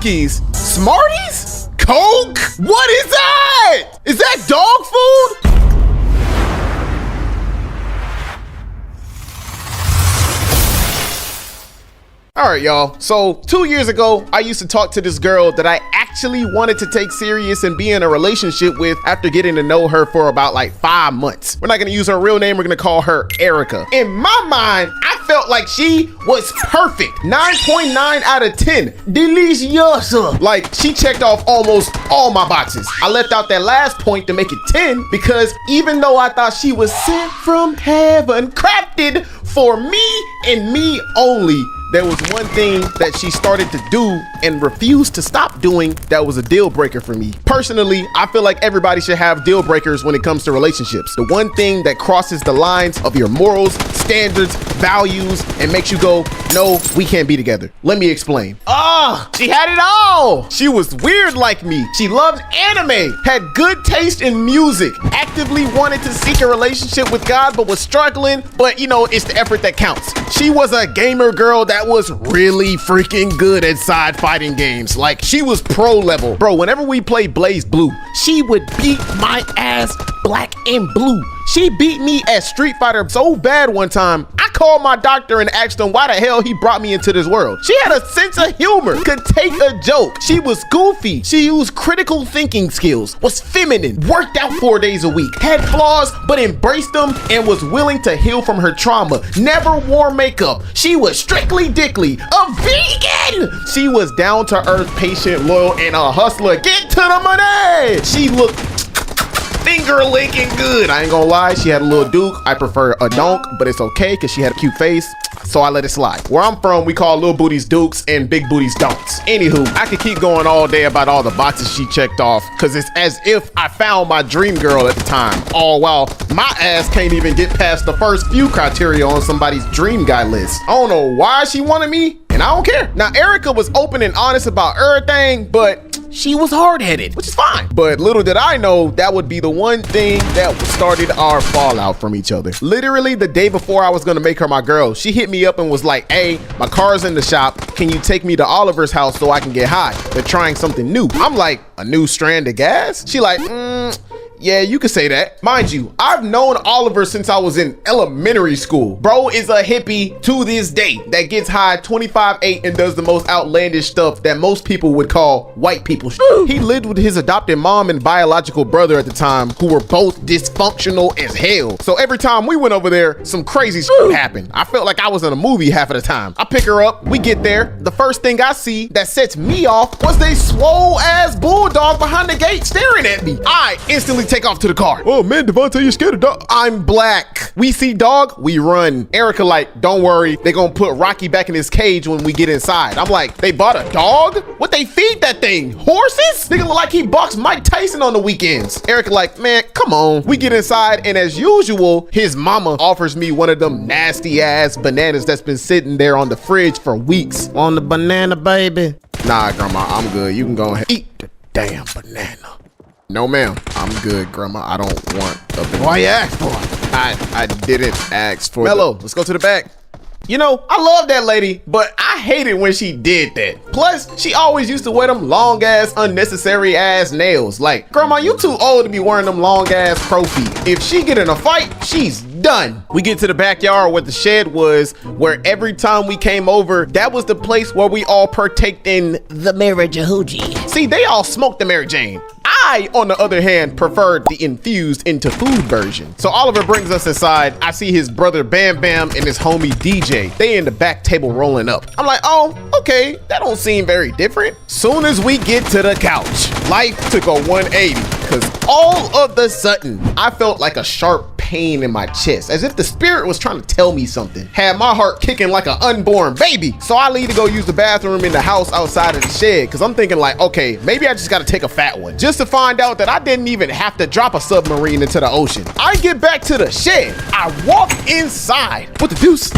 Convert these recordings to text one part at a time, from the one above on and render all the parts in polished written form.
Takis, Smarties, Coke? What is that? Is that dog food? All right, y'all. So 2 years ago, I used to talk to this girl that I actually wanted to take serious and be in a relationship with after getting to know her for about like 5 months. We're not gonna use her real name. We're gonna call her Erica. In my mind, I felt like she was perfect. 9.9 out of 10. Deliciosa. Like, she checked off almost all my boxes. I left out that last point to make it 10 because even though I thought she was sent from heaven, crafted for me and me only, there was one thing that she started to do and refused to stop doing that was a deal breaker for me. Personally, I feel like everybody should have deal breakers when it comes to relationships. The one thing that crosses the lines of your morals, standards, values, and makes you go, no, we can't be together. Let me explain. She had it all. She was weird like me. She loved anime, had good taste in music, actively wanted to seek a relationship with God, but was struggling. But you know, it's the effort that counts. She was a gamer girl that was really freaking good at side fighting games. Like, she was pro level. Bro, whenever we played Blaze Blue, she would beat my ass black and blue. She beat me at Street Fighter so bad one time, I called my doctor and asked him why the hell he brought me into this world. She had a sense of humor, could take a joke. She was goofy. She used critical thinking skills, was feminine, worked out 4 days a week, had flaws, but embraced them and was willing to heal from her trauma. Never wore makeup. She was strictly dickly, a vegan. She was down to earth, patient, loyal, and a hustler. Get to the money. She looked finger licking good. I ain't gonna lie, she had a little duke. I prefer a donk, but it's okay because she had a cute face, so I let it slide. Where I'm from, we call little booties dukes and big booties donks. Anywho, I could keep going all day about all the boxes she checked off because it's as if I found my dream girl at the time. All while my ass can't even get past the first few criteria on somebody's dream guy list. I don't know why she wanted me, and I don't care. Now, Erica was open and honest about everything, but she was hard-headed, which is fine. But little did I know that would be the one thing that started our fallout from each other. Literally the day before I was gonna make her my girl, she hit me up and was like, hey, my car's in the shop. Can you take me to Oliver's house so I can get high? They're trying something new. I'm like, a new strand of gas? She like, yeah, you could say that. Mind you, I've known Oliver since I was in elementary school. Bro is a hippie to this day that gets high 25/8 and does the most outlandish stuff that most people would call white people shit. He lived with his adopted mom and biological brother at the time, who were both dysfunctional as hell. So every time we went over there, some crazy shit happened. I felt like I was in a movie half of the time. I pick her up, we get there. The first thing I see that sets me off was a swole ass bulldog behind the gate staring at me. I instantly take off to the car. Oh man, Devontae, you scared of dog? I'm black. We see dog, we run. Erica like, don't worry, they gonna put Rocky back in his cage when we get inside. I'm like, they bought a dog? What they feed that thing? Horses? Nigga look like he boxed Mike Tyson on the weekends. Erica like, man, come on. We get inside and as usual, his mama offers me one of them nasty ass bananas that's been sitting there on the fridge for weeks. On the banana, baby? Nah, grandma, I'm good. You can go ahead. Eat the damn banana. No, ma'am. I'm good, grandma. I don't want a banana. Why you ask for it? I didn't ask for it. Mello, let's go to the back. You know, I love that lady, but I hated when she did that. Plus, she always used to wear them long ass, unnecessary ass nails. Like, grandma, you too old to be wearing them long ass pro feet. If she get in a fight, she's done. We get to the backyard where the shed was, where every time we came over, that was the place where we all partaked in the Mary Jahooji. See, they all smoked the Mary Jane. I, on the other hand, preferred the infused into food version. So Oliver brings us inside. I see his brother Bam Bam and his homie DJ. They in the back table rolling up. I'm like, oh, okay, that don't seem very different. Soon as we get to the couch, life took a 180 because all of the sudden, I felt like a sharp pain in my chest, as if the spirit was trying to tell me something. Had my heart kicking like an unborn baby. So I leave to go use the bathroom in the house outside of the shed because I'm thinking like, okay, maybe I just got to take a fat one. Just to find out that I didn't even have to drop a submarine into the ocean. I get back to the shed. I walk inside. What the deuce?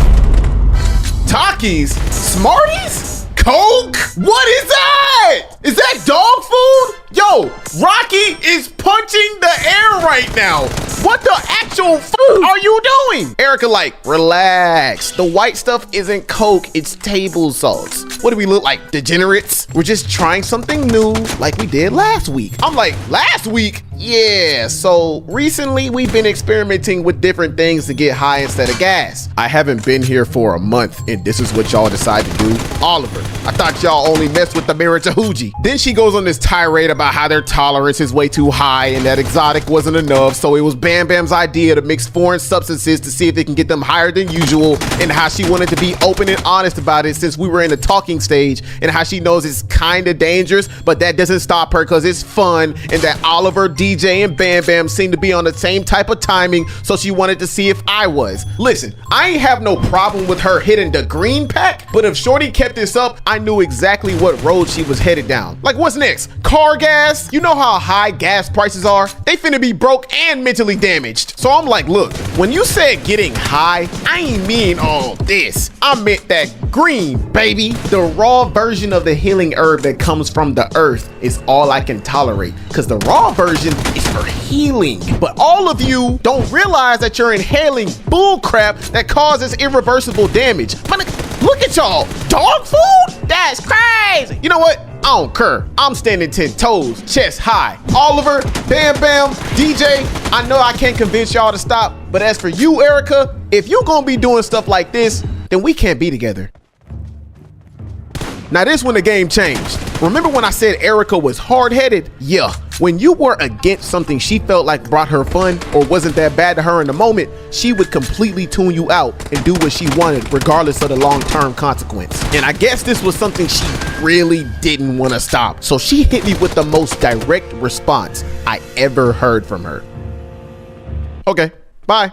Takis? Smarties? Coke? What is that? Is that dog food? Yo, Rocky is punching the air right now. What the actual are you doing? Erica like, relax. The white stuff isn't Coke, it's table salts. What do we look like, degenerates? We're just trying something new like we did last week. I'm like, last week? Yeah, so recently we've been experimenting with different things to get high instead of gas. I haven't been here for a month and this is what y'all decide to do. Oliver, I thought y'all only messed with the Mirachahuji. Then she goes on this tirade about how their tolerance is way too high and that exotic wasn't enough, so it was Bam Bam's idea to mix foreign substances to see if they can get them higher than usual, and how she wanted to be open and honest about it since we were in the talking stage, and how she knows it's kind of dangerous, but that doesn't stop her because it's fun, and that Oliver, DJ, and Bam Bam seem to be on the same type of timing, so she wanted to see if I was. Listen, I ain't have no problem with her hitting the green pack, but if Shorty kept this up, I knew exactly what road she was headed down. Like, what's next? Car gas? You know how high gas prices are? They finna be broke and mentally damaged. So I'm like, look, when you said getting high, I ain't mean all this. I meant that green, baby. The raw version of the healing herb that comes from the earth is all I can tolerate, because the raw version is for healing. But all of you don't realize that you're inhaling bull crap that causes irreversible damage. Look at y'all, dog food? That's crazy. You know what? I don't care. I'm standing 10 toes, chest high. Oliver, Bam Bam, DJ, I know I can't convince y'all to stop, but as for you, Erica, if you gonna be doing stuff like this, then we can't be together. Now this when the game changed. Remember when I said Erica was hard-headed? Yeah, when you were against something she felt like brought her fun or wasn't that bad to her in the moment, she would completely tune you out and do what she wanted regardless of the long-term consequence. And I guess this was something she really didn't want to stop. So she hit me with the most direct response I ever heard from her. Okay, bye.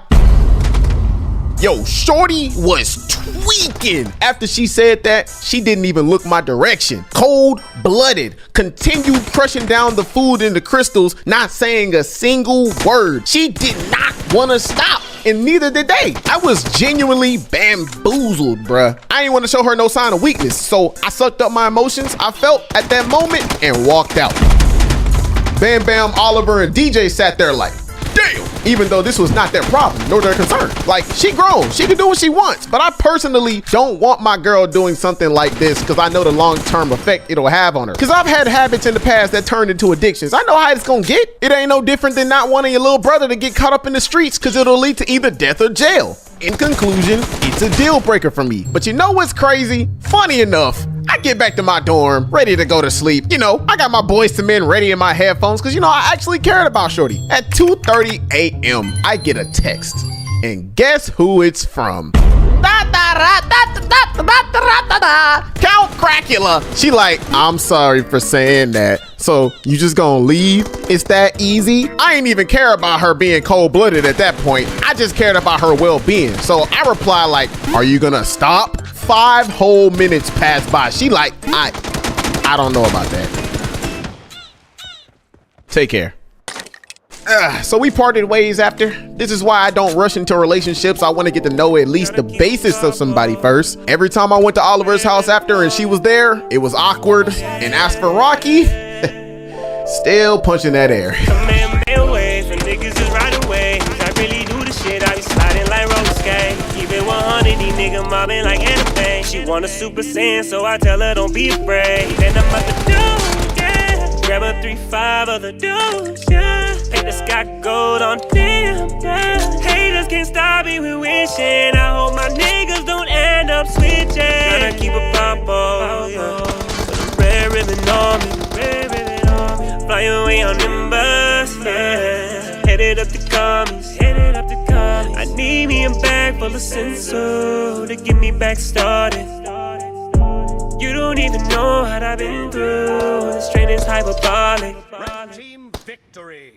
Yo, Shorty was tweaking. After she said that, she didn't even look my direction. Cold-blooded, continued crushing down the food and the crystals, not saying a single word. She did not want to stop, and neither did they. I was genuinely bamboozled, bruh. I didn't want to show her no sign of weakness, so I sucked up my emotions I felt at that moment and walked out. Bam Bam, Oliver, and DJ sat there like, damn, even though this was not their problem nor their concern. Like, she grown, she can do what she wants, but I personally don't want my girl doing something like this because I know the long-term effect it'll have on her. Because I've had habits in the past that turned into addictions. I know how it's gonna get. It ain't no different than not wanting your little brother to get caught up in the streets because it'll lead to either death or jail. In conclusion, it's a deal breaker for me. But you know what's crazy? Funny enough, I get back to my dorm, ready to go to sleep. You know, I got my Boys to Men ready in my headphones because, you know, I actually cared about Shorty. At 2:30 a.m., I get a text. And guess who it's from? Count Cracula. She like, I'm sorry for saying that. So you just gonna leave? It's that easy? I ain't even care about her being cold-blooded at that point. I just cared about her well-being. So I reply like, are you gonna stop? 5 whole minutes pass by. She like, I don't know about that. Take care. So we parted ways after. This is why I don't rush into relationships. I want to get to know at least the basis of somebody first. Every time I went to Oliver's house after and she was there, it was awkward. And as for Rocky, still punching that air. She want a Super Saiyan, so I tell her don't be afraid. Then I'm about to do, yeah. Grab a 3-5 of the dudes, yeah. Paint the sky gold on them, yeah. Haters can't stop me with wishing. I hope my niggas don't end up switching. Gonna keep a pop-o, yeah. Put a red ribbon on me, fly away on them bus, yeah. Headed up the commies, I need me a bag full of senso to get me back started. You don't even know what I've been through. This train is hyperbolic. Team victory.